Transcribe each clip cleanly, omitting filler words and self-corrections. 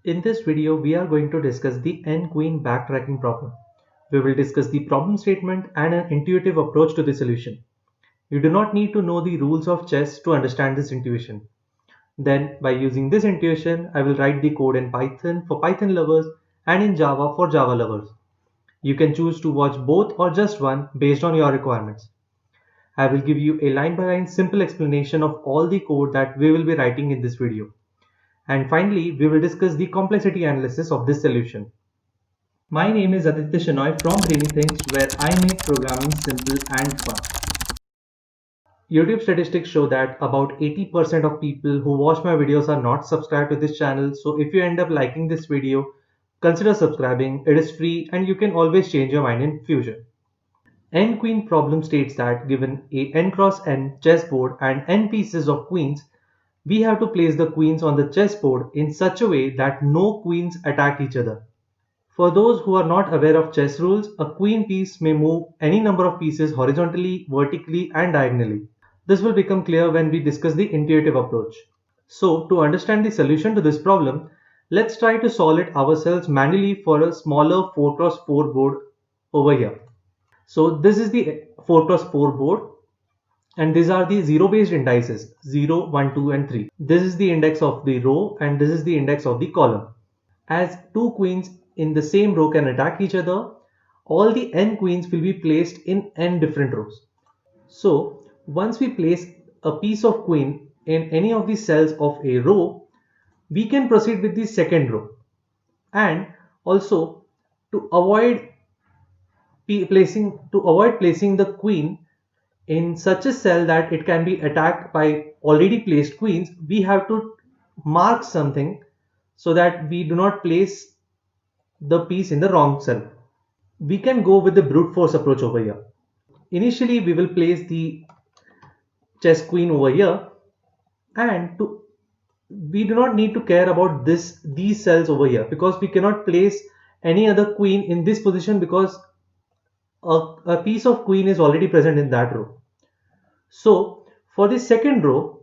In this video, we are going to discuss the n-queen backtracking problem. We will discuss the problem statement and an intuitive approach to the solution. You do not need to know the rules of chess to understand this intuition. Then, by using this intuition, I will write the code in Python for Python lovers and in Java for Java lovers. You can choose to watch both or just one based on your requirements. I will give you a line-by-line simple explanation of all the code that we will be writing in this video. And finally, we will discuss the complexity analysis of this solution. My name is Aditya Shenoy from BrainyThings, where I make programming simple and fun. YouTube statistics show that about 80% of people who watch my videos are not subscribed to this channel, so if you end up liking this video, consider subscribing. It is free and you can always change your mind in future. N-queen problem states that given a n cross n chessboard and n pieces of queens, we have to place the queens on the chessboard in such a way that no queens attack each other. For those who are not aware of chess rules, a queen piece may move any number of pieces horizontally, vertically, and diagonally. This will become clear when we discuss the intuitive approach. So, to understand the solution to this problem, let's try to solve it ourselves manually for a smaller 4x4 board over here. So, this is the 4x4 board, and these are the zero based indices 0, 1, 2, and 3. This is the index of the row, and this is the index of the column. As two queens in the same row can attack each other, all the n queens will be placed in n different rows. So once we place a piece of queen in any of the cells of a row, we can proceed with the second row. And also to avoid placing the queen in such a cell that it can be attacked by already placed queens, we have to mark something so that we do not place the piece in the wrong cell. We can go with the brute force approach over here. Initially, we will place the chess queen over here, and we do not need to care about these cells over here because we cannot place any other queen in this position because a piece of queen is already present in that row. So for the second row,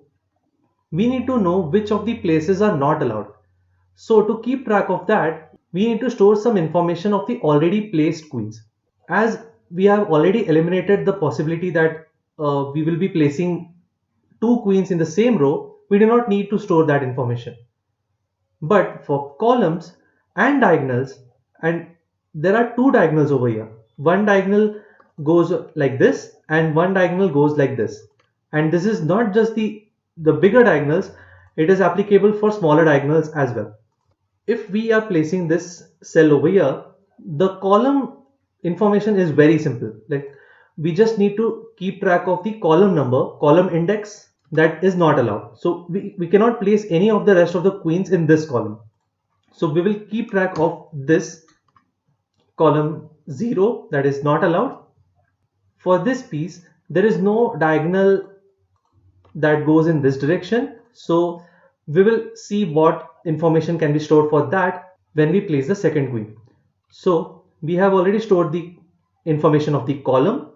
we need to know which of the places are not allowed. So to keep track of that, we need to store some information of the already placed queens. As we have already eliminated the possibility that we will be placing two queens in the same row, we do not need to store that information. But for columns and diagonals, and there are two diagonals over here. One diagonal goes like this and one diagonal goes like this. And this is not just the bigger diagonals, it is applicable for smaller diagonals as well. If we are placing this cell over here, the column information is very simple. Like we just need to keep track of the column number, column index that is not allowed. So we cannot place any of the rest of the queens in this column. So we will keep track of this column 0 that is not allowed. For this piece, there is no diagonal that goes in this direction. So we will see what information can be stored for that when we place the second queen. So we have already stored the information of the column,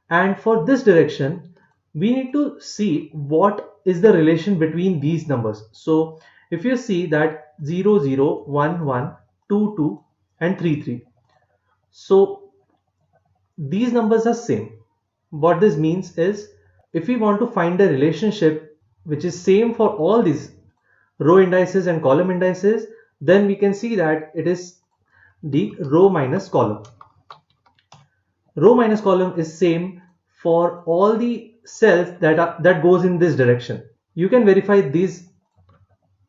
and for this direction we need to see what is the relation between these numbers. So if you see that 0 0 1 1 2 2 and 3 3, so these numbers are same. What this means is if we want to find a relationship which is same for all these row indices and column indices, then we can see that it is the row minus column. Row minus column is same for all the cells that goes in this direction. You can verify these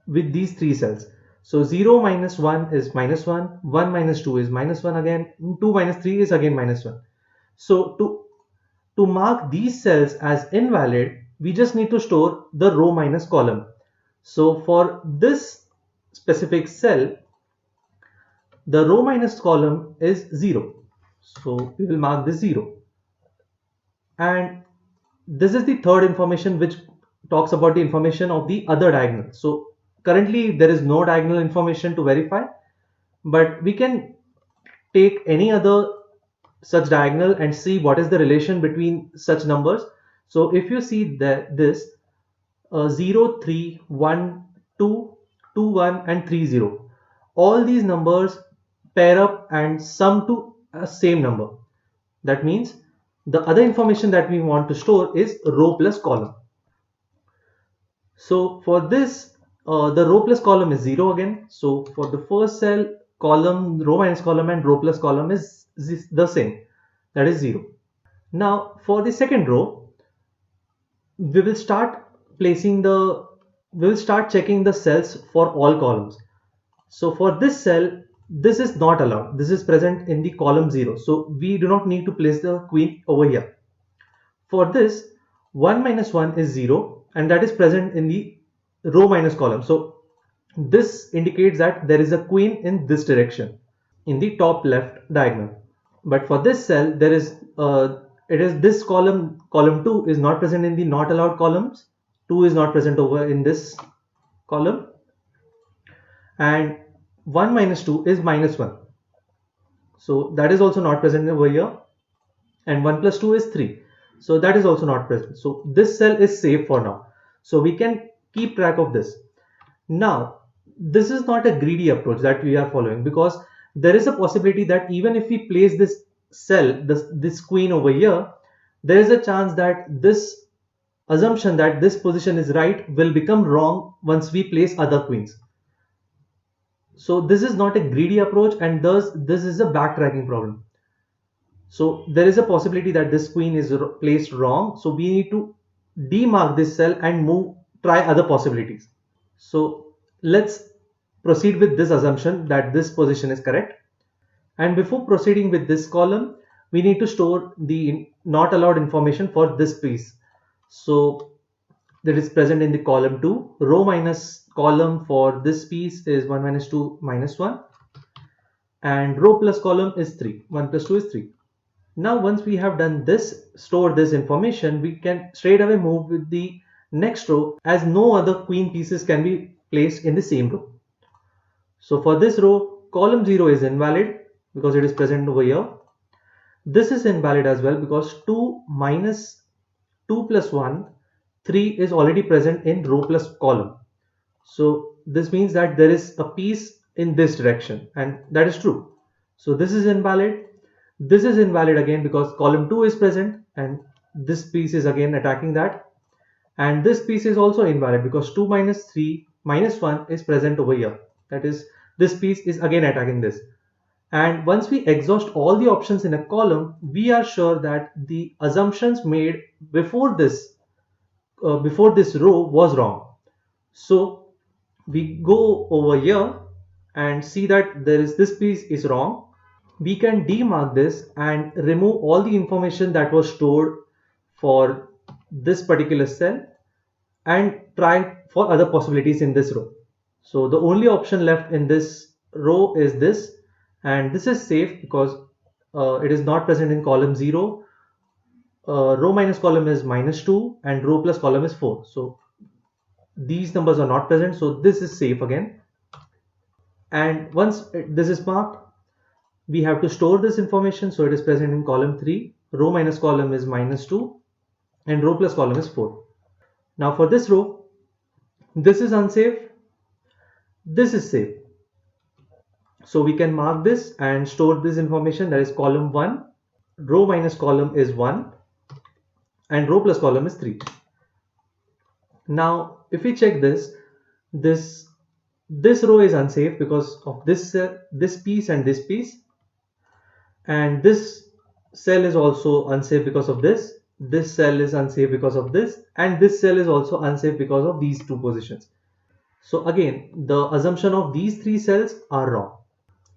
with these three cells. So 0 minus 1 is minus 1, 1 minus 2 is minus 1 again, 2 minus 3 is again minus 1. So to mark these cells as invalid, we just need to store the row minus column. So for this specific cell, the row minus column is 0. So we will mark this 0. And this is the third information which talks about the information of the other diagonal. So currently there is no diagonal information to verify, but we can take any other such diagonal and see what is the relation between such numbers. So if you see that this 0 3 1 2 2 1 and 3 0, all these numbers pair up and sum to a same number. That means the other information that we want to store is row plus column. So for this, the row plus column is 0 again. So for the first cell, column, row minus column and row plus column is the same, that is 0. Now for the second row, we will start placing the, we will start checking the cells for all columns. So for this cell, this is not allowed. This is present in the column 0. So we do not need to place the queen over here. For this, 1 minus 1 is 0 and that is present in the row minus column. So this indicates that there is a queen in this direction in the top left diagonal. But for this cell, there is it is this column 2 is not present in the not allowed columns. 2 is not present over in this column, and 1 minus 2 is minus 1. So that is also not present over here, and 1 plus 2 is 3. So that is also not present. So this cell is safe for now. So we can keep track of this. Now, this is not a greedy approach that we are following, because there is a possibility that even if we place this cell, this queen over here, there is a chance that this assumption that this position is right will become wrong once we place other queens. So this is not a greedy approach, and thus this is a backtracking problem. So there is a possibility that this queen is placed wrong. So we need to demark this cell and try other possibilities. So let's proceed with this assumption that this position is correct. And before proceeding with this column, we need to store the not allowed information for this piece. So that is present in the column 2. Row minus column for this piece is 1 minus 2 minus 1. And row plus column is 3. 1 plus 2 is 3. Now once we have done this, store this information, we can straight away move with the next row, as no other queen pieces can be placed in the same row. So for this row, column 0 is invalid because it is present over here. This is invalid as well because 2 minus 2 plus 1, 3 is already present in row plus column. So this means that there is a piece in this direction, and that is true. So this is invalid. This is invalid again because column 2 is present and this piece is again attacking that. And this piece is also invalid because 2 minus 3 minus 1 is present over here. That is, this piece is again attacking this. And once we exhaust all the options in a column, we are sure that the assumptions made before this row was wrong. So we go over here and see that this piece is wrong. We can demark this and remove all the information that was stored for this particular cell and try for other possibilities in this row. So the only option left in this row is this, and this is safe because it is not present in column 0. Row minus column is minus 2 and row plus column is 4. So these numbers are not present, so this is safe again. And once this is marked, we have to store this information. So it is present in column 3. Row minus column is minus 2 and row plus column is 4. Now for this row, this is unsafe, this is safe. So we can mark this and store this information, that is column 1, row minus column is 1 and row plus column is 3. Now if we check this row is unsafe because of this piece and this piece, and this cell is also unsafe because of this cell is unsafe because of this, and this cell is also unsafe because of these two positions. So again, the assumption of these three cells are wrong.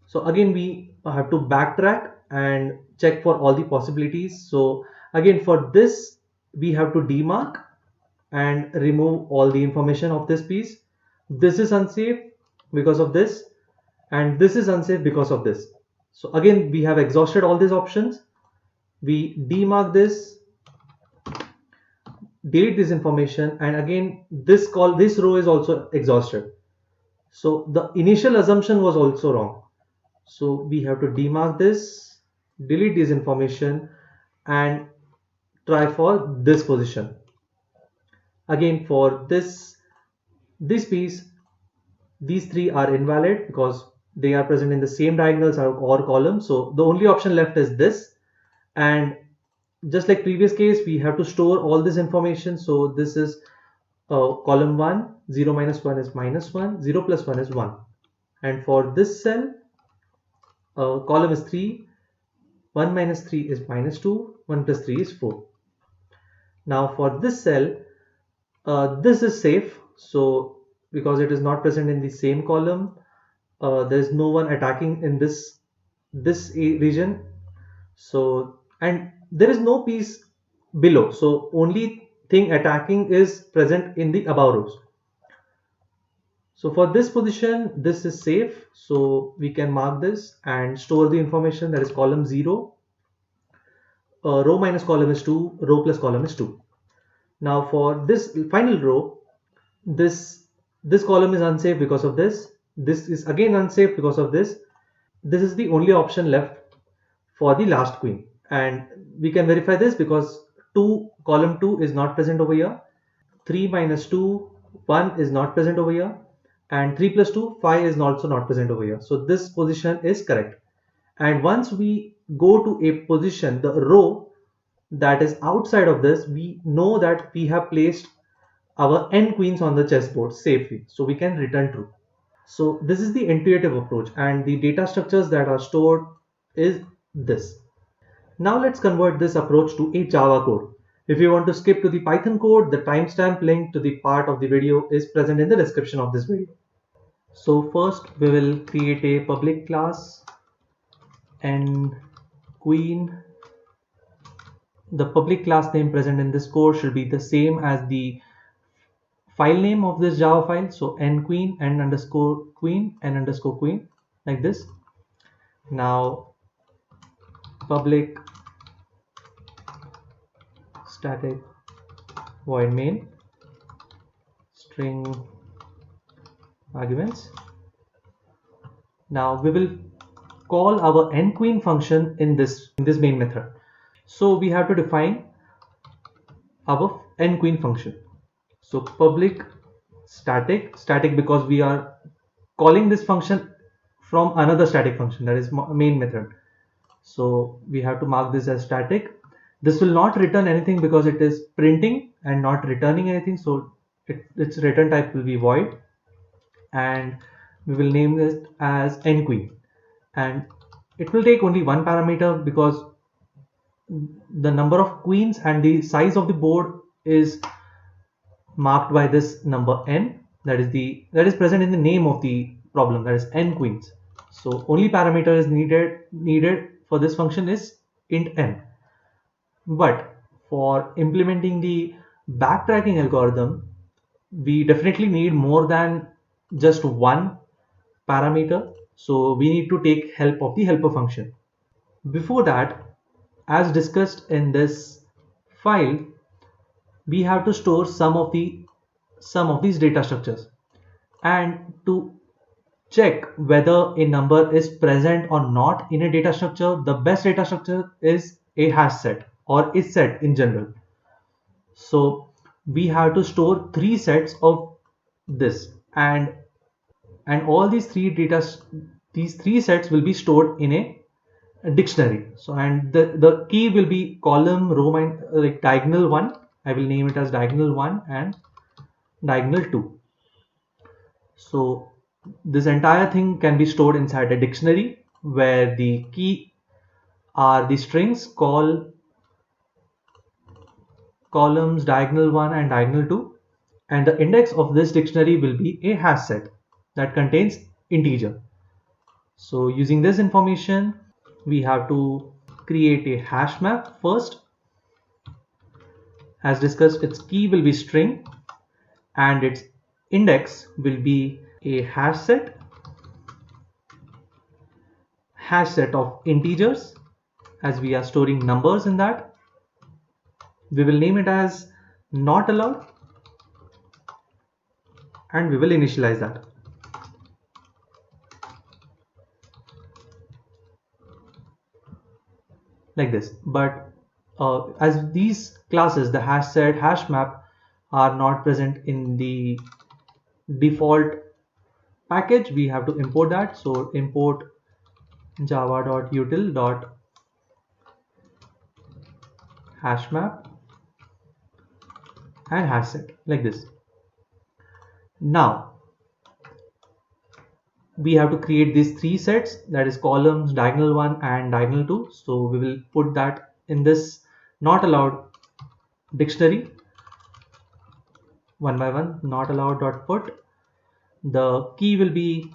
So again, we have to backtrack and check for all the possibilities. So again, for this, we have to demark and remove all the information of this piece. This is unsafe because of this, and this is unsafe because of this. So again, we have exhausted all these options. We demark this, delete this information, and again this row is also exhausted. So the initial assumption was also wrong. So we have to demark this, delete this information, and try for this position. Again, for this piece, these three are invalid because they are present in the same diagonals or columns. So the only option left is this, and just like previous case, we have to store all this information. So this is column 1, 0 minus 1 is minus 1, 0 plus 1 is 1. And for this cell, column is 3, 1 minus 3 is minus 2, 1 plus 3 is 4. Now for this cell, this is safe. So because it is not present in the same column, there is no one attacking in this region. So, and there is no piece below, so only thing attacking is present in the above rows. So for this position, this is safe, so we can mark this and store the information, that is column 0, row minus column is 2, row plus column is 2. Now for this final row, this column is unsafe because of this is again unsafe because of this is the only option left for the last queen, and we can verify this because 2 column 2 is not present over here, 3 minus 2 1 is not present over here, and 3 plus 2 5 is also not present over here. So this position is correct. And once we go to a position, the row that is outside of this, we know that we have placed our n queens on the chessboard safely, so we can return true. So this is the intuitive approach, and the data structures that are stored is this. Now let's convert this approach to a Java code. If you want to skip to the Python code, the timestamp link to the part of the video is present in the description of this video. So first we will create a public class and queen. The public class name present in this code should be the same as the file name of this Java file. So nqueen n underscore queen n underscore queen, like this. Now public static void main string arguments. Now we will call our nQueen function in this main method. So we have to define our nQueen function. So public static because we are calling this function from another static function, that is main method. So we have to mark this as static. This will not return anything because it is printing and not returning anything, so its return type will be void, and we will name it as nQueen, and it will take only one parameter because the number of queens and the size of the board is marked by this number n, that is present in the name of the problem, that is n queens. So only parameter is needed for this function is int n. But for implementing the backtracking algorithm, we definitely need more than just one parameter, so we need to take help of the helper function. Before that, as discussed in this file, we have to store some of these data structures, and to check whether a number is present or not in a data structure, the best data structure is a hash set or is set in general. So we have to store 3 sets of this, and all these three sets will be stored in a dictionary. So, and the key will be column row like diagonal 1. I will name it as diagonal 1 and diagonal 2. So this entire thing can be stored inside a dictionary where the key are the strings columns diagonal 1 and diagonal 2, and the index of this dictionary will be a hash set that contains integer. So using this information, we have to create a hash map first. As discussed, its key will be string and its index will be a hash set of integers, as we are storing numbers in that. We will name it as not allowed and we will initialize that. Like this. But as these classes, the hash set, hash map, are not present in the default package, we have to import that. So import java.util.hashmap and hash set like this. Now we have to create these three sets, that is columns, diagonal 1 and diagonal 2. So we will put that in this not allowed dictionary one by one. Not allowed dot put, the key will be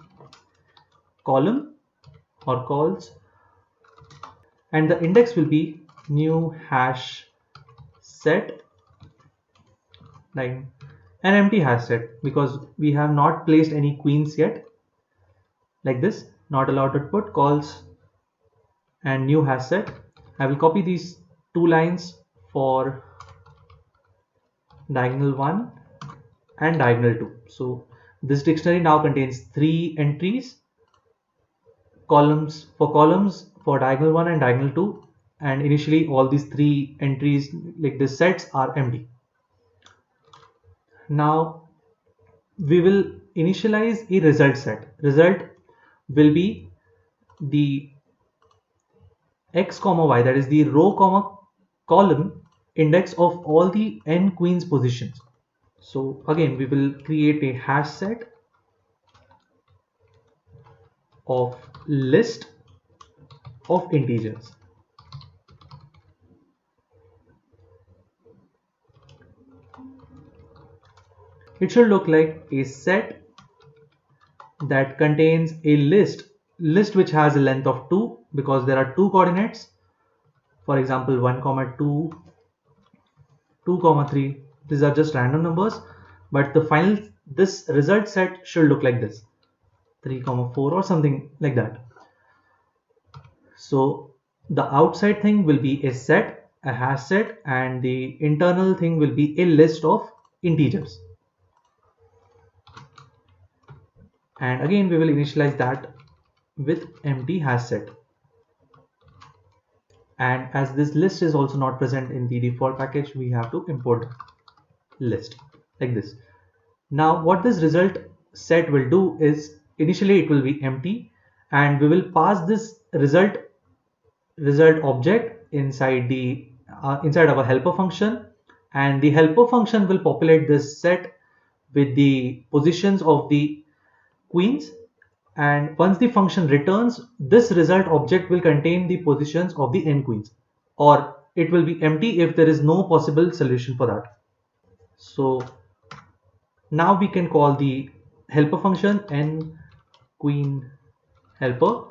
column or calls, and the index will be new hash set, like an empty hash set, because we have not placed any queens yet. Like this, not allowed dot put calls and new hash set. I will copy these two lines for diagonal 1 and diagonal 2. So this dictionary now contains three entries, columns for diagonal 1 and diagonal 2, and initially all these three entries like the sets are empty. Now we will initialize a result set. Result will be the x comma y, that is the row comma column index of all the n queens positions. So again we will create a hash set of list of integers. It should look like a set that contains a list which has a length of 2, because there are two coordinates, for example 1 comma 2, 2 comma 3. These are just random numbers, but the final, this result set should look like this, 3 comma 4 or something like that. So the outside thing will be a set, a hash set, and the internal thing will be a list of integers. And again we will initialize that with empty hash set. And as this list is also not present in the default package, we have to import list like this. Now what this result set will do is, initially it will be empty, and we will pass this result object inside the inside our helper function, and the helper function will populate this set with the positions of the queens. And once the function returns, this result object will contain the positions of the n queens, or it will be empty if there is no possible solution for that. So now we can call the helper function n queen helper.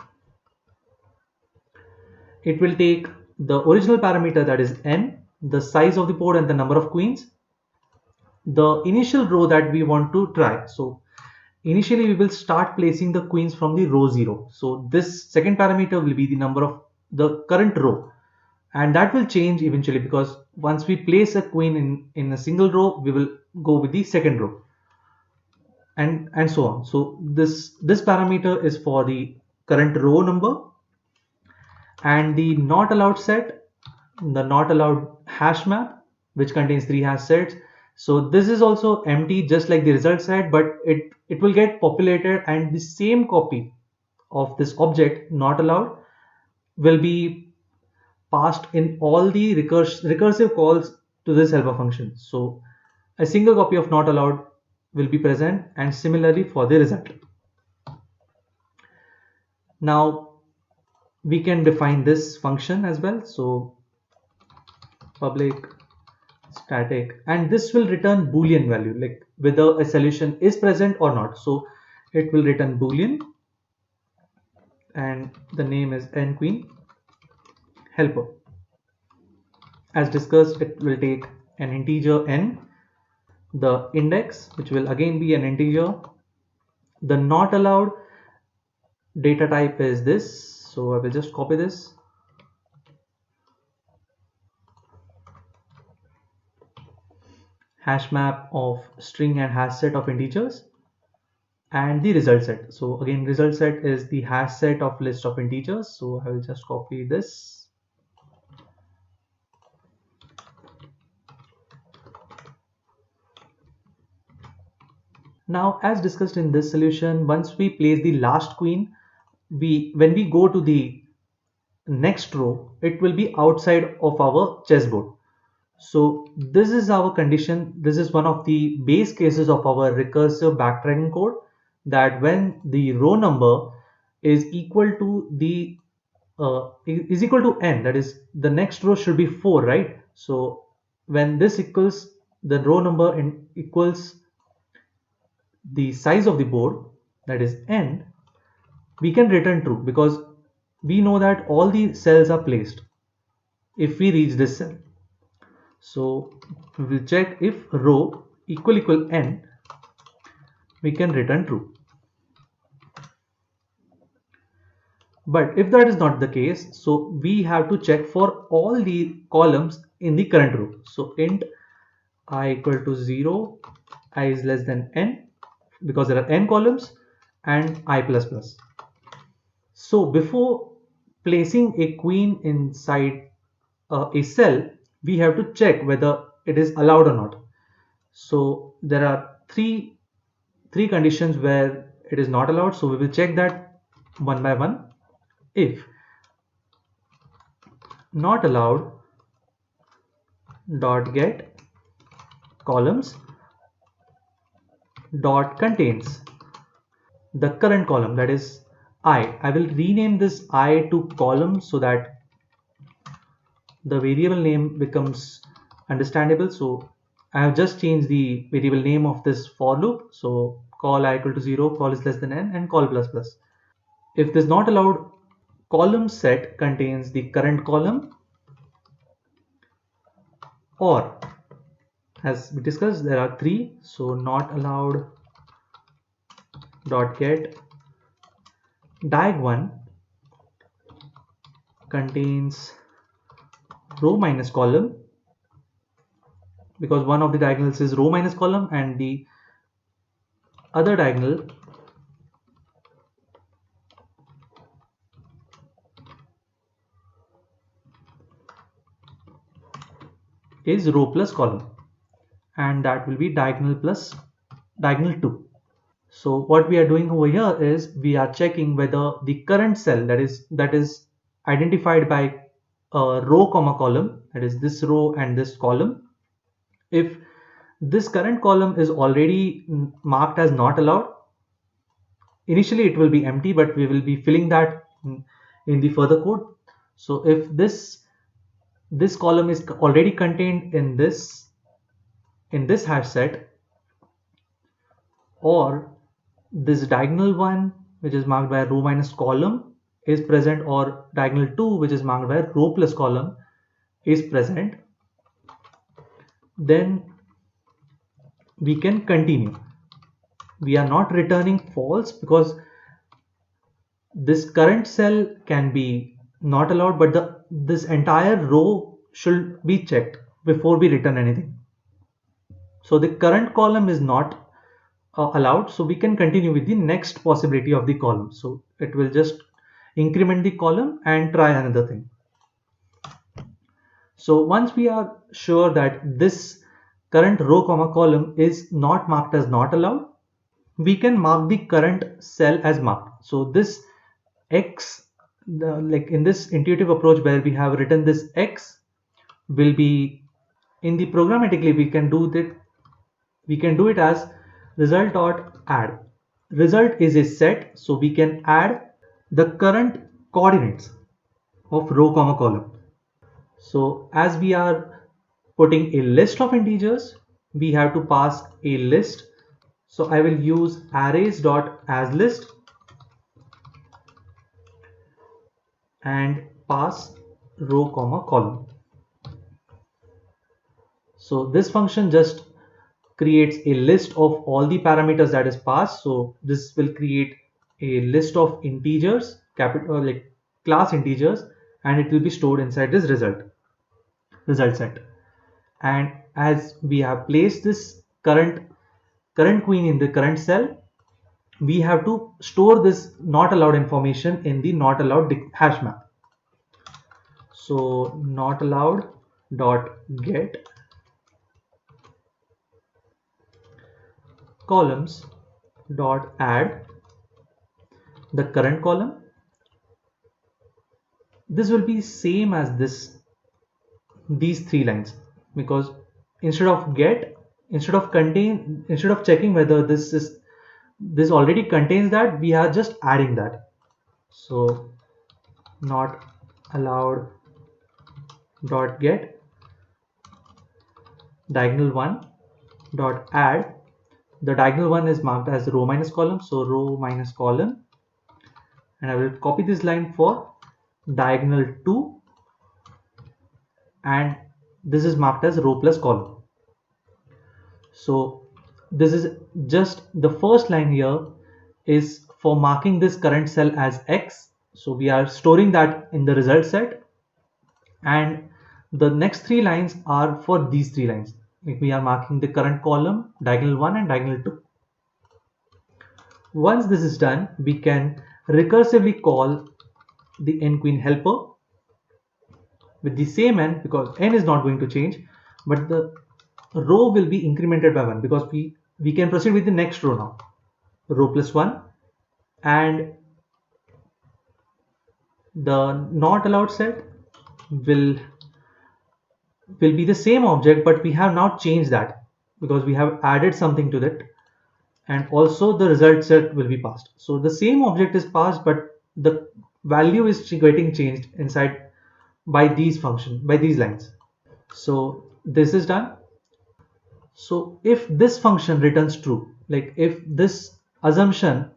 It will take the original parameter, that is n, the size of the port and the number of queens, the initial row that we want to try. So initially we will start placing the queens from the row 0. So this second parameter will be the number of the current row, and that will change eventually, because once we place a queen in a single row, we will go with the second row, and so on. So this parameter is for the current row number. And the not allowed set, the not allowed hash map, which contains three hash sets. So this is also empty, just like the result set, but it will get populated, and the same copy of this object not allowed will be passed in all the recursive calls to this helper function. So a single copy of not allowed will be present, and similarly for the result. Now we can define this function as well. So public static, and this will return boolean value, like whether a solution is present or not. So it will return boolean, and the name is n queen helper. As discussed, it will take an integer n, the index, which will again be an integer. The not allowed data type is this, so I will just copy this. Hash map of string and hash set of integers, and the result set. So again, result set is the hash set of list of integers. So I will just copy this. Now, as discussed in this solution, once we place the last queen, when we go to the next row, it will be outside of our chessboard. So this is our condition. This is one of the base cases of our recursive backtracking code, that when the row number is equal to the is equal to n, that is the next row should be 4, right? So when this equals the row number and equals the size of the board, that is n, we can return true, because we know that all the cells are placed if we reach this cell. So we will check if row equal n, we can return true. But if that is not the case, so we have to check for all the columns in the current row. So int I equal to 0, I is less than n, because there are n columns, and I plus plus. So before placing a queen inside a cell, we have to check whether it is allowed or not. So there are three conditions where it is not allowed. So we will check that one by one. If not allowed dot get columns dot contains the current column, that is I will rename this I to column so that the variable name becomes understandable. So I have just changed the variable name of this for loop. So call I equal to 0, call is less than n, and call plus plus. If this not allowed column set contains the current column, or as we discussed, there are three. So not allowed dot get diag1 contains row minus column, because one of the diagonals is row minus column and the other diagonal is row plus column, and that will be diagonal plus diagonal 2. So what we are doing over here is we are checking whether the current cell, that is identified by a row comma column, that is this row and this column, if this current column is already marked as not allowed, initially it will be empty, but we will be filling that in the further code. So if this column is already contained in this hash set, or this diagonal one which is marked by row minus column is present, or diagonal 2 which is marked by row plus column is present, then we can continue. We are not returning false because this current cell can be not allowed, but this entire row should be checked before we return anything. So the current column is not allowed, so we can continue with the next possibility of the column. So it will just increment the column and try another thing. So once we are sure that this current row comma column is not marked as not allowed, we can mark the current cell as marked. So this x, like in this intuitive approach where we have written this x, will be in the programmatically we can do it as result dot add. Result is a set, so we can add the current coordinates of row comma column. So as we are putting a list of integers, we have to pass a list. So I will use arrays dot as list and pass row comma column. So this function just creates a list of all the parameters that is passed. So this will create a list of integers, capital like class integers, and it will be stored inside this result set. And as we have placed this current queen in the current cell, we have to store this not allowed information in the not allowed hash map. So not allowed dot get columns dot add the current column. This will be same as these three lines, because instead of checking whether this already contains that, we are just adding that. So not allowed dot get diagonal 1 dot add. The diagonal one is marked as row minus column, so row minus column, and I will copy this line for diagonal 2, and this is marked as row plus column. So this is just the first line here is for marking this current cell as X. So we are storing that in the result set, and the next three lines are for these three lines. We are marking the current column, diagonal 1 and diagonal 2. Once this is done, we can recursively call the nQueen helper with the same n, because n is not going to change, but the row will be incremented by 1, because we can proceed with the next row now. Row plus 1, and the not allowed set will be the same object, but we have now changed that because we have added something to that, and also the result set will be passed. So the same object is passed, but the value is getting changed inside by these lines. So this is done. So if this function returns true, like if this assumption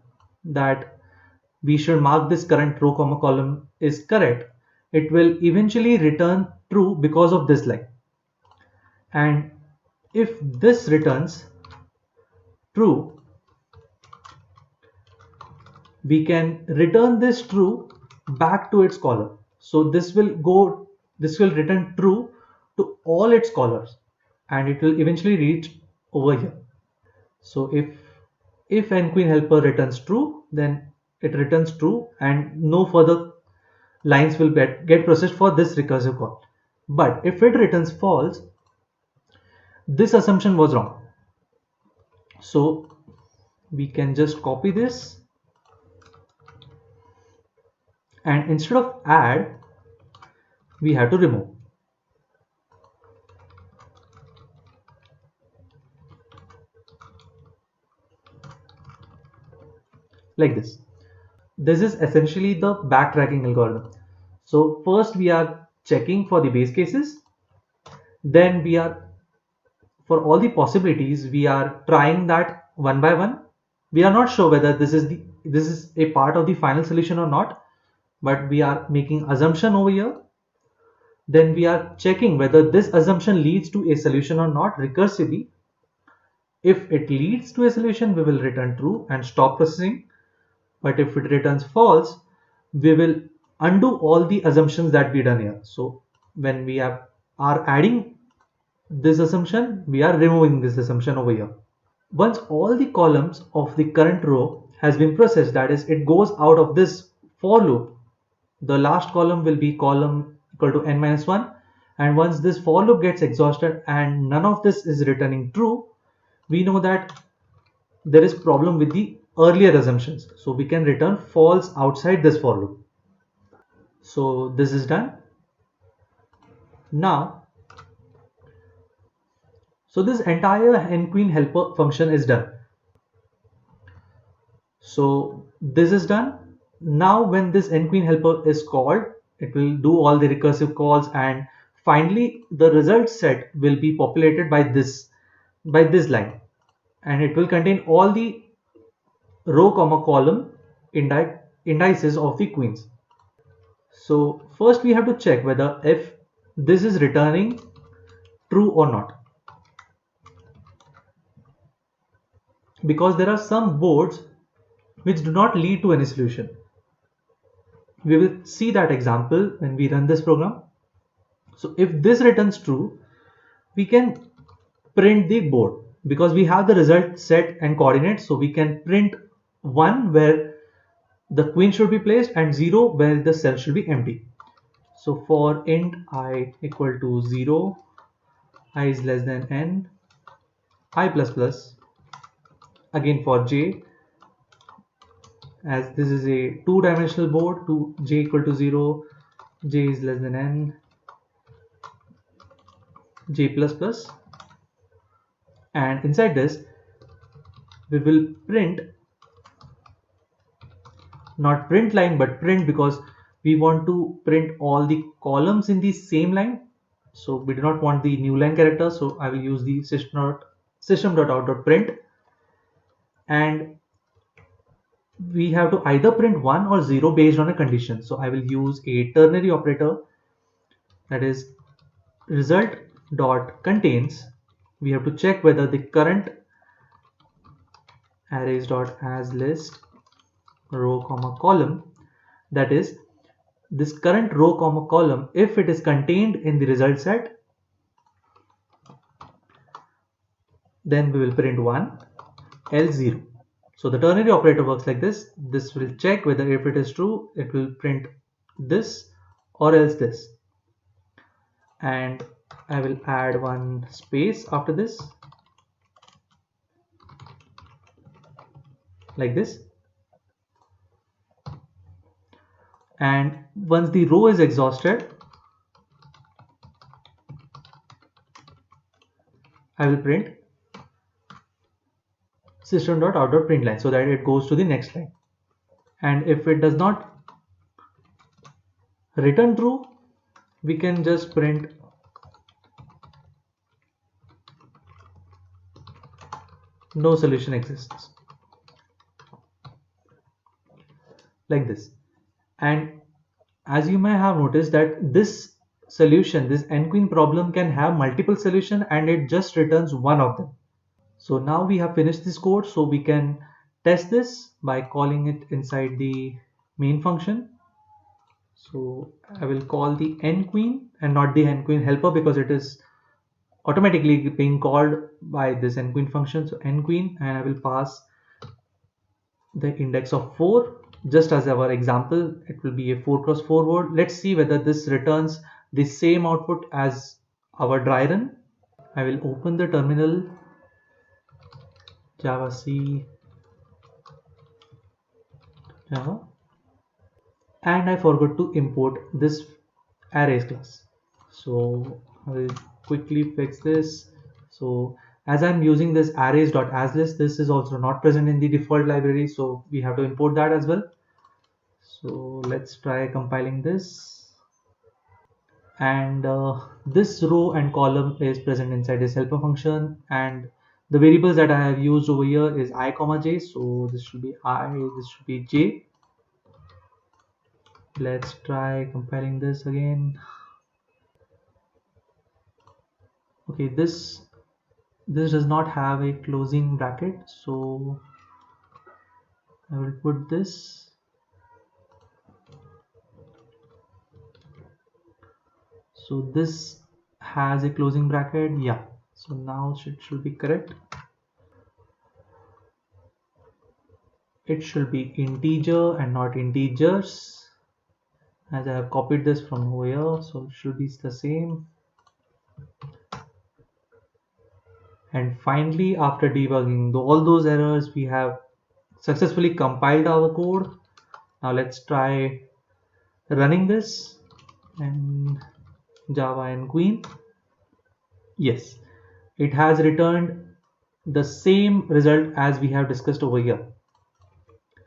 that we should mark this current row comma column is correct, it will eventually return true because of this line. And if this returns true, we can return this true back to its caller. So this will return true to all its callers, and it will eventually reach over here. So if nQueen helper returns true, then it returns true and no further lines will get processed for this recursive call. But if it returns false, this assumption was wrong. So we can just copy this, and instead of add, we have to remove. Like this. This is essentially the backtracking algorithm. So first we are checking for the base cases, then we are, for all the possibilities, we are trying that one by one. We are not sure whether this is a part of the final solution or not, but we are making assumption over here. Then we are checking whether this assumption leads to a solution or not recursively. If it leads to a solution, we will return true and stop processing. But if it returns false, we will undo all the assumptions that we done here. So when we are adding this assumption, we are removing this assumption over here. Once all the columns of the current row has been processed, that is, it goes out of this for loop, the last column will be column equal to n minus 1, and once this for loop gets exhausted and none of this is returning true, we know that there is problem with the earlier assumptions, so we can return false outside this for loop. So this is done. Now, so this entire nQueen helper function is done. So this is done. Now when this nQueen helper is called, it will do all the recursive calls, and finally the result set will be populated by this line, and it will contain all the row comma column indices of the queens. So first we have to check whether if this is returning true or not, because there are some boards which do not lead to any solution. We will see that example when we run this program. So if this returns true, we can print the board, because we have the result set and coordinates, so we can print 1 where the queen should be placed and 0 where the cell should be empty. So for int I equal to 0, I is less than n, I plus plus, again for j, as this is a two-dimensional board, to j equal to 0, j is less than n, j plus plus, and inside this we will print, not print line but print, because we want to print all the columns in the same line, so we do not want the new line character. So I will use the system.out.print, and we have to either print 1 or 0 based on a condition. So I will use a ternary operator, that is result dot contains. We have to check whether the current arrays dot as list row comma column, that is this current row comma column, if it is contained in the result set, then we will print 1, else 0. So the ternary operator works like this. This will check whether if it is true, it will print this or else this. And I will add one space after this, like this. And once the row is exhausted, I will print system.out.println so that it goes to the next line. And if it does not return true, we can just print no solution exists, like this. And as you may have noticed that this solution, this n-queen problem, can have multiple solutions and it just returns one of them. So now we have finished this code, so we can test this by calling it inside the main function. So I will call the n-queen and not the n-queen helper, because it is automatically being called by this n-queen function. So n-queen, and I will pass the index of 4. Just as our example, it will be a 4 cross 4 board. Let's see whether this returns the same output as our dry run. I will open the terminal, Java C, Java, and I forgot to import this arrays class. So I will quickly fix this. So as I'm using this arrays.aslist, this is also not present in the default library, so we have to import that as well. So let's try compiling this, and this row and column is present inside this helper function, and the variables that I have used over here is I comma j. So this should be I, this should be j. Let's try compiling this again. Okay, this does not have a closing bracket, so I will put this. So this has a closing bracket, yeah. So now it should be correct. It should be integer and not integers, as I have copied this from over here, so it should be the same. And finally, after debugging all those errors, we have successfully compiled our code. Now let's try running this, and Java n-queen. Yes, it has returned the same result as we have discussed over here,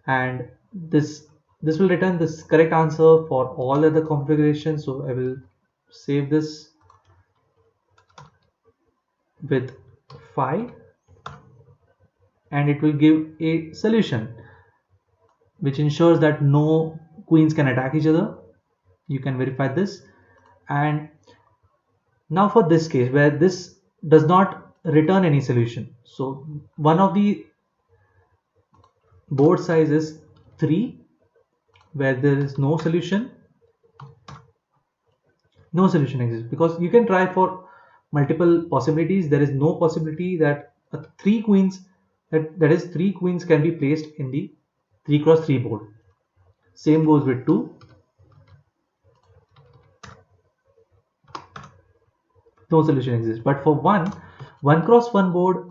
and this will return this correct answer for all other configurations. So I will save this with 5, and it will give a solution which ensures that no queens can attack each other. You can verify this. And now for this case where this does not return any solution, so one of the board size is 3, where there is no solution exists, because you can try for multiple possibilities. There is no possibility that three queens, that is 3 queens can be placed in the 3 cross 3 board. Same goes with 2. No solution exists. But for 1 cross 1 board,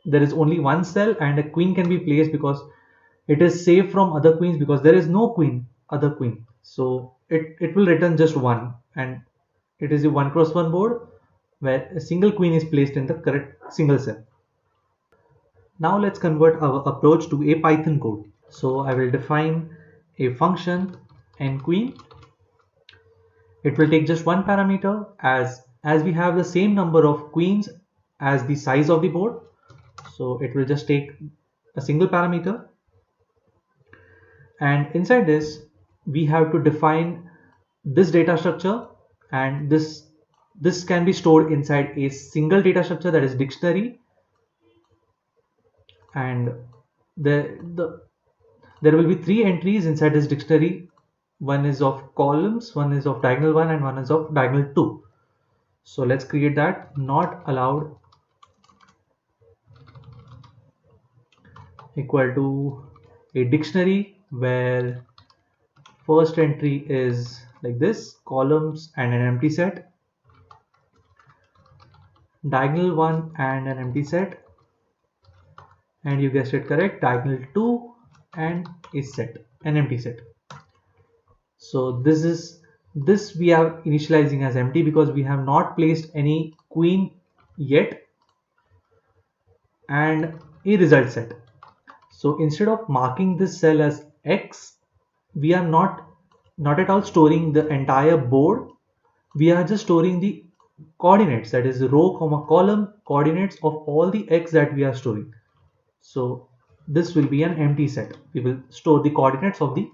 there is only one cell and a queen can be placed because it is safe from other queens because there is no other queen. So it will return just one, and it is a 1 cross 1 board where a single queen is placed in the correct single cell. Now let's convert our approach to a Python code. So I will define a function nQueen. It will take just one parameter as we have the same number of queens as the size of the board. So it will just take a single parameter, and inside this we have to define this data structure, and this can be stored inside a single data structure, that is dictionary. And the there will be three entries inside this dictionary. One is of columns, one is of diagonal 1, and one is of diagonal 2. So let's create that. Not allowed equal to a dictionary where first entry is like this, columns and an empty set, diagonal 1 and an empty set, and you guessed it correct, diagonal 2 and a set, an empty set. So this we are initializing as empty because we have not placed any queen yet, and a result set. So instead of marking this cell as X, we are not at all storing the entire board. We are just storing the coordinates, that is row comma column coordinates of all the X that we are storing. So this will be an empty set. We will store the coordinates of the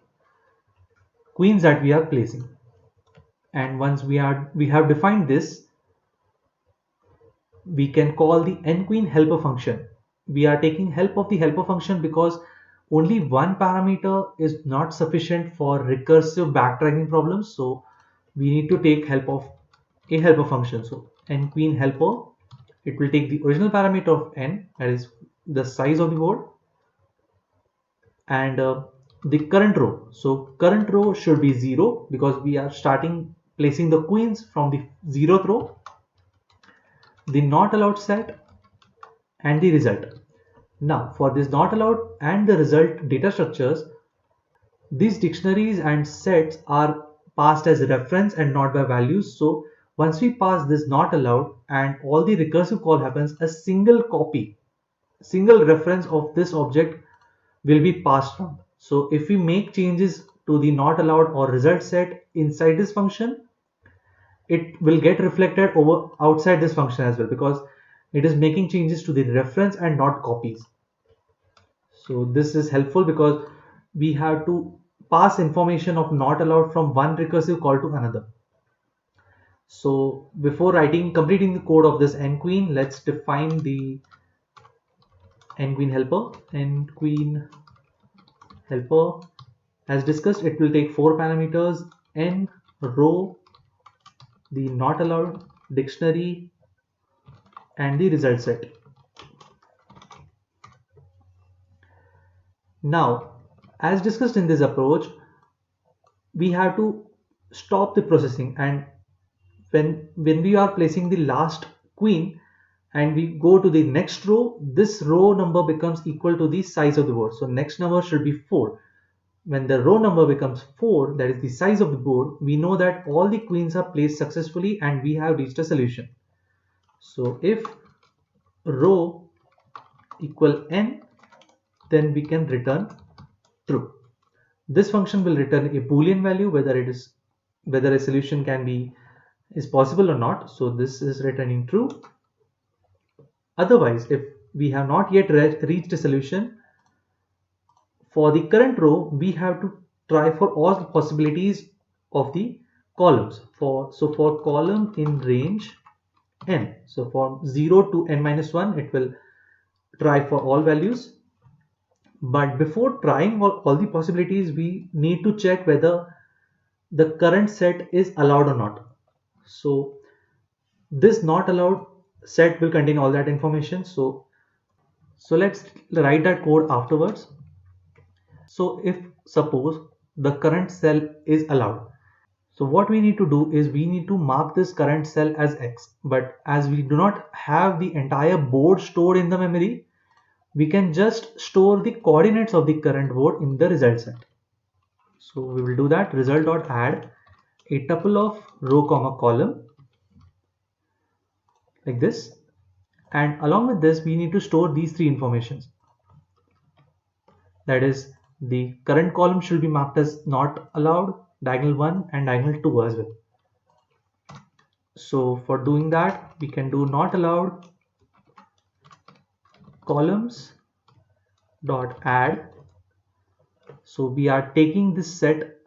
queens that we are placing. And once we have defined this, we can call the nQueen helper function. We are taking help of the helper function because only one parameter is not sufficient for recursive backtracking problems. So we need to take help of a helper function. So nQueen helper, it will take the original parameter of n, that is the size of the board, and the current row. So current row should be 0 because we are starting placing the queens from the 0th row, the not allowed set, and the result. Now for this not allowed and the result data structures, these dictionaries and sets are passed as reference and not by values. So once we pass this not allowed and all the recursive call happens, a single copy, single reference of this object will be passed from. So if we make changes to the not allowed or result set inside this function, it will get reflected over outside this function as well because it is making changes to the reference and not copies. So this is helpful because we have to pass information of not allowed from one recursive call to another. So before completing the code of this nQueen, let's define the nQueen helper. nQueen helper, as discussed, it will take four parameters: n, row, the not allowed, dictionary, and the result set. Now, as discussed in this approach, we have to stop the processing, and when we are placing the last queen and we go to the next row, this row number becomes equal to the size of the board. So next number should be 4. When the row number becomes 4, that is the size of the board, we know that all the queens are placed successfully and we have reached a solution. So if row equal n, then we can return true. This function will return a boolean value whether a solution is possible or not. So this is returning true. Otherwise, if we have not yet reached a solution for the current row, we have to try for all the possibilities of the columns. For column in range n, so from 0 to n minus 1, it will try for all values. But before trying all the possibilities, we need to check whether the current set is allowed or not. So this not allowed set will contain all that information. So let's write that code afterwards. So if suppose the current cell is allowed, so what we need to do is we need to mark this current cell as X. But as we do not have the entire board stored in the memory, we can just store the coordinates of the current board in the result set. So we will do that. Result.add a tuple of row comma column like this, and along with this we need to store these three informations. That is, the current column should be marked as not allowed, diagonal 1 and diagonal 2 as well. So for doing that, we can do not allowed columns dot add. So we are taking this set,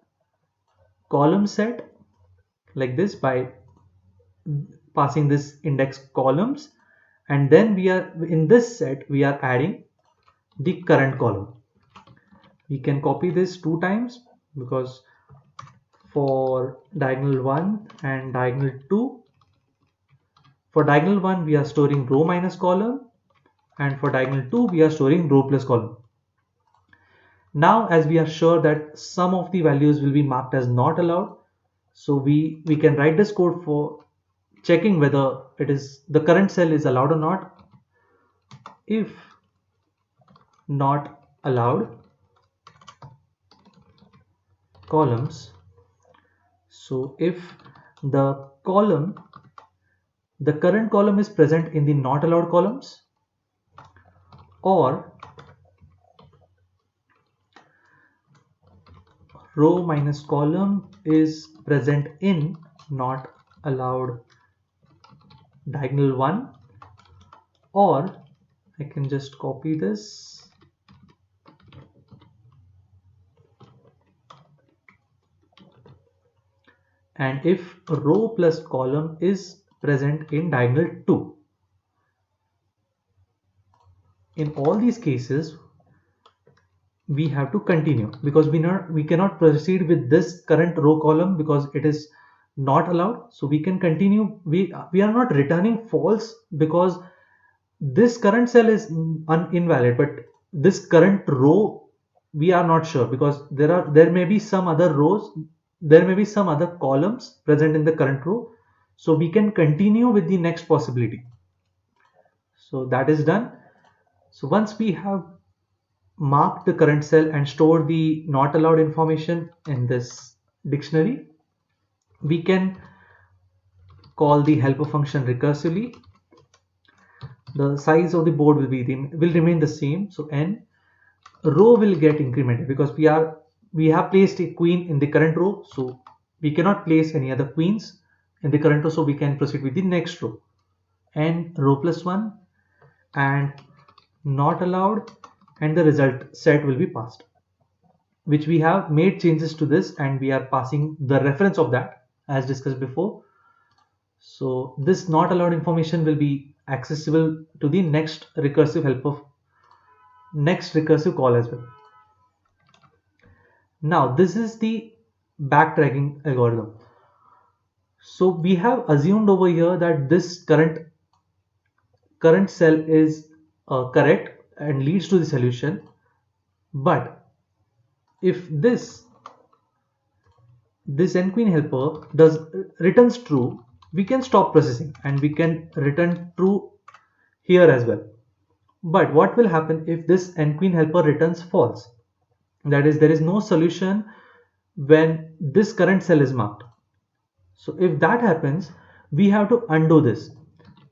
column set, like this by passing this index columns, and then we are in this set we are adding the current column. We can copy this 2 times because for diagonal 1 and diagonal 2, for diagonal 1 we are storing row minus column, and for diagonal 2 we are storing row plus column. Now as we are sure that some of the values will be marked as not allowed, so we can write this code for checking whether it is the current cell is allowed or not. If not allowed columns, so if the current column is present in the not allowed columns, or row minus column is present in not allowed diagonal 1, or I can just copy this and if row plus column is present in diagonal 2. In all these cases we have to continue because we cannot proceed with this current row column because it is not allowed. So we can continue. We are not returning false because this current cell is invalid, but this current row we are not sure because there may be some other rows, there may be some other columns present in the current row, so we can continue with the next possibility. So that is done. So once we have marked the current cell and store the not allowed information in this dictionary, we can call the helper function recursively. The size of the board will remain the same, so n row will get incremented because we have placed a queen in the current row, so we cannot place any other queens in the current row, so we can proceed with the next row, n row plus 1 and not allowed, and the result set will be passed, which we have made changes to this and we are passing the reference of that as discussed before. So this not allowed information will be accessible to the next recursive call as well. Now this is the backtracking algorithm. So we have assumed over here that this current cell is correct and leads to the solution, but if this nqueen helper returns true, we can stop processing and we can return true here as well. But what will happen if this nqueen helper returns false? That is, there is no solution when this current cell is marked. So if that happens, we have to undo this.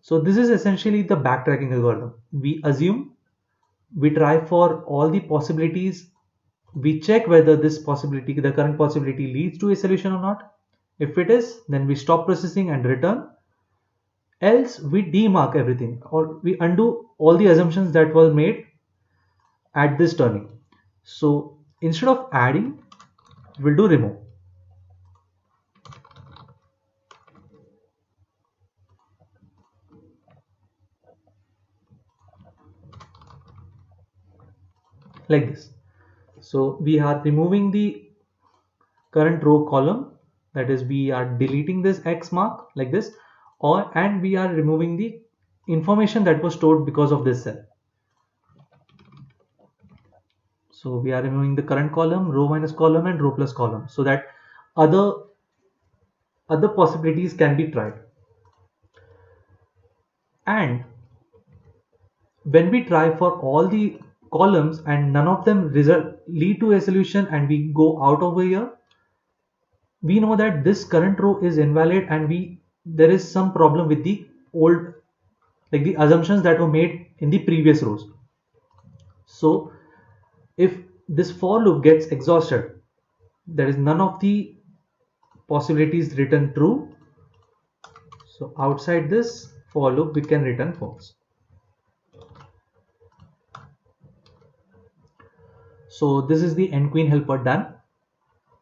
So this is essentially the backtracking algorithm. We assume, we try for all the possibilities, we check whether this possibility, the current possibility, leads to a solution or not. If it is, then we stop processing and return. Else we demark everything or we undo all the assumptions that were made at this turning. So instead of adding, we'll do remove. Like this. So we are removing the current row column, that is we are deleting this X mark like this, and we are removing the information that was stored because of this cell. So we are removing the current column, row minus column and row plus column, so that other possibilities can be tried. And when we try for all the columns and none of them lead to a solution and we go out over here, we know that this current row is invalid and there is some problem with the old, like the assumptions that were made in the previous rows. So if this for loop gets exhausted, there is none of the possibilities return true. So outside this for loop we can return false. So this is the nQueen helper done.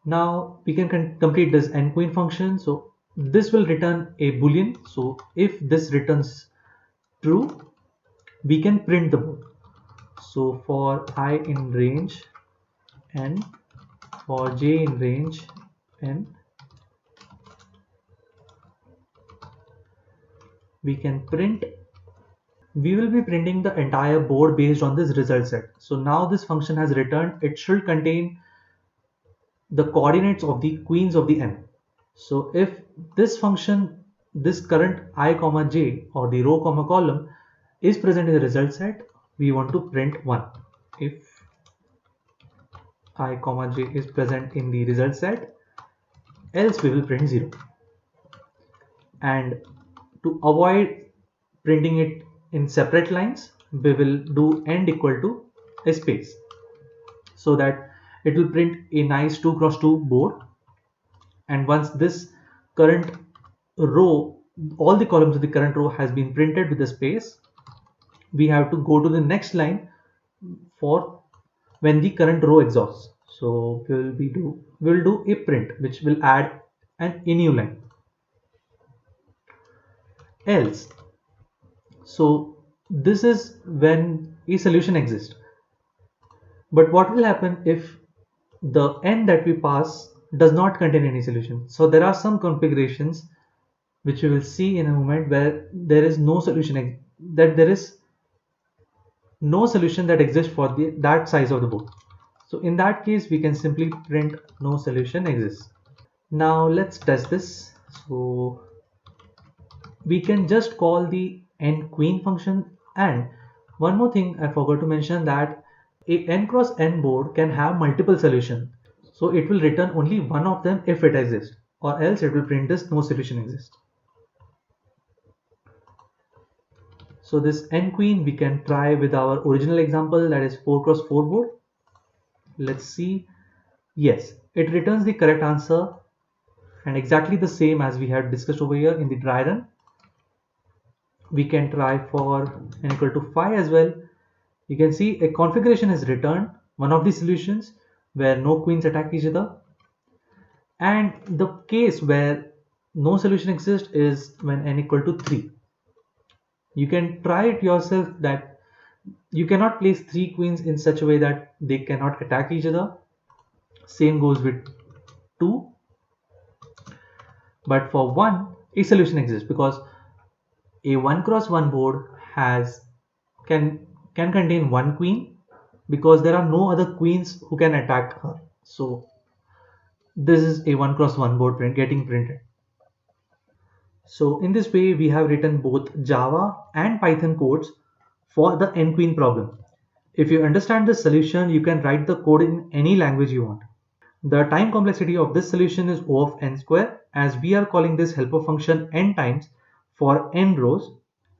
Now we can complete this nQueen function. So this will return a boolean. So if this returns true, we can print the board. So for I in range n, for j in range n, we can print. We will be printing the entire board based on this result set. So now this function has returned. It should contain the coordinates of the queens of the n. So if this function, this current I comma j or the row comma column is present in the result set, we want to print 1. If I comma j is present in the result set, else we will print 0. And to avoid printing it in separate lines, we will do end equal to a space, so that it will print a nice 2x2 board. And once this current row, all the columns of the current row has been printed with the space, we have to go to the next line for when the current row exhausts. So we'll do a print which will add a new line. Else, so this is when a solution exists. But what will happen if the n that we pass does not contain any solution? So there are some configurations which we will see in a moment where there is no solution, that there is no solution that exists for that size of the board. So in that case, we can simply print no solution exists. Now let's test this. So we can just call the nQueen function. And one more thing I forgot to mention, that a n cross n board can have multiple solutions. So it will return only one of them if it exists, or else it will print this no solution exists. So this nQueen we can try with our original example, that is 4x4 board. Let's see. Yes, it returns the correct answer and exactly the same as we had discussed over here in the dry run. We can try for n equal to 5 as well. You can see a configuration is returned, one of the solutions where no queens attack each other. And the case where no solution exists is when n equal to 3. You can try it yourself, that you cannot place 3 queens in such a way that they cannot attack each other. Same goes with 2. But for 1, a solution exists, because a 1x1 board can contain 1 queen, because there are no other queens who can attack her. So this is a 1x1 board getting printed. So in this way, we have written both Java and Python codes for the nQueen problem. If you understand the solution, you can write the code in any language you want. The time complexity of this solution is O of n square, as we are calling this helper function n times for n rows,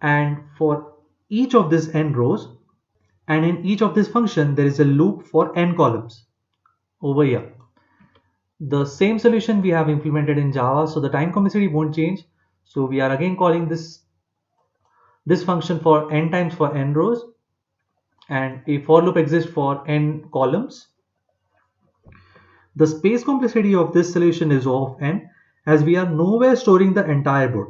and for each of these n rows, and in each of this function there is a loop for n columns over here. The same solution we have implemented in Java, so the time complexity won't change. So we are again calling this function for n times for n rows, and a for loop exists for n columns. The space complexity of this solution is O of n, as we are nowhere storing the entire board.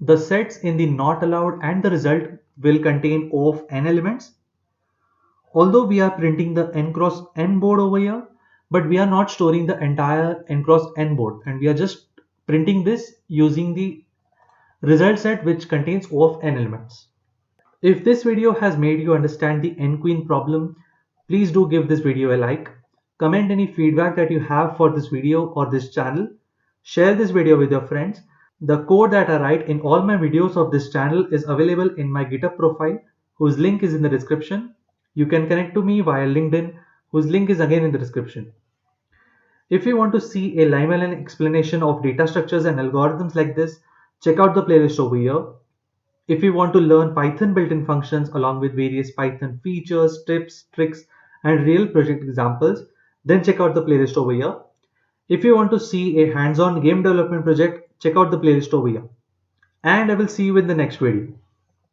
The sets in the not allowed and the result will contain O of n elements. Although we are printing the n cross n board over here, but we are not storing the entire n cross n board, and we are just printing this using the result set which contains O of n elements. If this video has made you understand the nQueen problem, please do give this video a like. Comment any feedback that you have for this video or this channel. Share this video with your friends. The code that I write in all my videos of this channel is available in my GitHub profile, whose link is in the description. You can connect to me via LinkedIn, whose link is again in the description. If you want to see a line-by-line explanation of data structures and algorithms like this, check out the playlist over here. If you want to learn Python built-in functions along with various Python features, tips, tricks, and real project examples, then check out the playlist over here. If you want to see a hands-on game development project, check out the playlist over here. And I will see you in the next video.